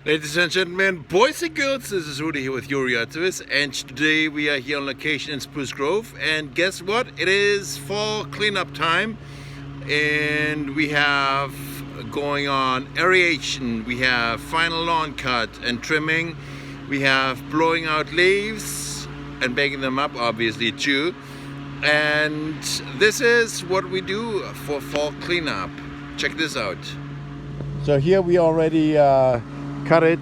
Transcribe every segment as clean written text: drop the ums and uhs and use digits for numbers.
Ladies and gentlemen, boys and girls, this is Rudy here with Yuri Artivis, and today we are here on location in Spruce Grove, and guess what? It is fall cleanup time, and we have going on aeration, we have final lawn cut and trimming, we have blowing out leaves and bagging them up obviously too, and this is what we do for fall cleanup. Check this out. So here we already cut it.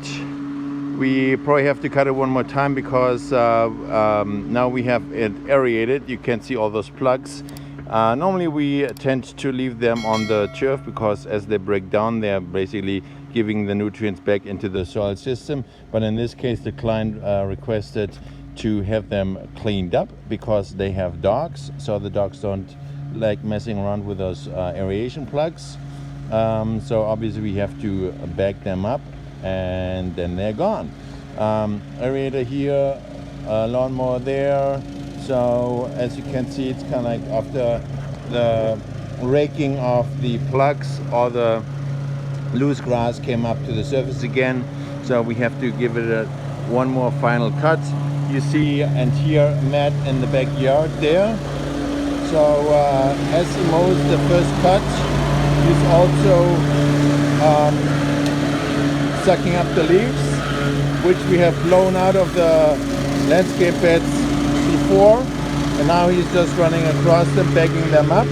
We probably have to cut it one more time because now we have it aerated. You can see all those plugs. Normally we tend to leave them on the turf because as they break down, they are basically giving the nutrients back into the soil system. But in this case, the client requested to have them cleaned up because they have dogs. So the dogs don't like messing around with those aeration plugs. So obviously we have to bag them up, and then they're gone. Aerator here, lawnmower there. So as you can see, it's kind of like after the raking of the plugs, all the loose grass came up to the surface again. So we have to give it one more final cut. You see and hear Matt in the backyard there. So as he mows the first cut, he's also sucking up the leaves, which we have blown out of the landscape beds before, and now he's just running across them, bagging them up.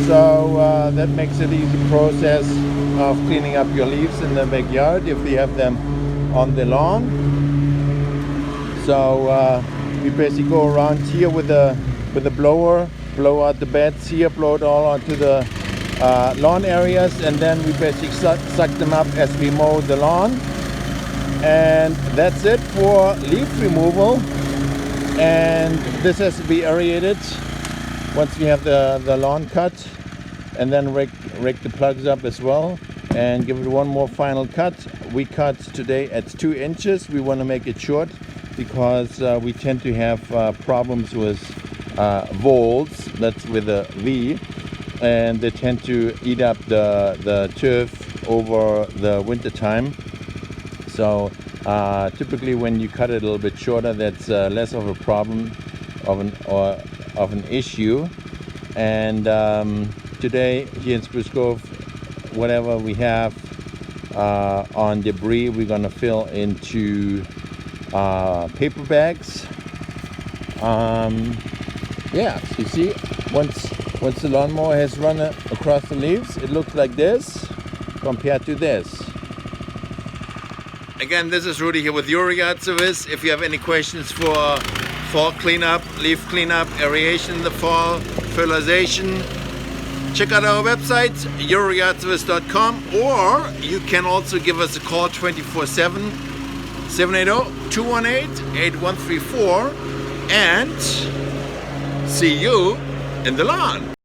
So that makes it easy process of cleaning up your leaves in the backyard if you have them on the lawn. So we basically go around here with the blower, blow out the beds here, blow it all onto the lawn areas, and then we basically suck them up as we mow the lawn. And that's it for leaf removal. And this has to be aerated once we have the lawn cut, and then rake the plugs up as well and give it one more final cut. We cut today at 2 inches. We want to make it short because we tend to have problems with voles, that's with a V, and they tend to eat up the turf over the winter time. So typically when you cut it a little bit shorter, that's less of a problem of an issue. And today here in Spruce Grove, whatever we have on debris, we're gonna fill into paper bags. Yeah, you see, once the lawnmower has run across the leaves, it looks like this compared to this. Again, this is Rudy here with Yuri Artivis. If you have any questions for fall cleanup, leaf cleanup, aeration in the fall, fertilization, check out our website, yuriartivis.com, or you can also give us a call 24/7, 780-218-8134, and see you in the lawn.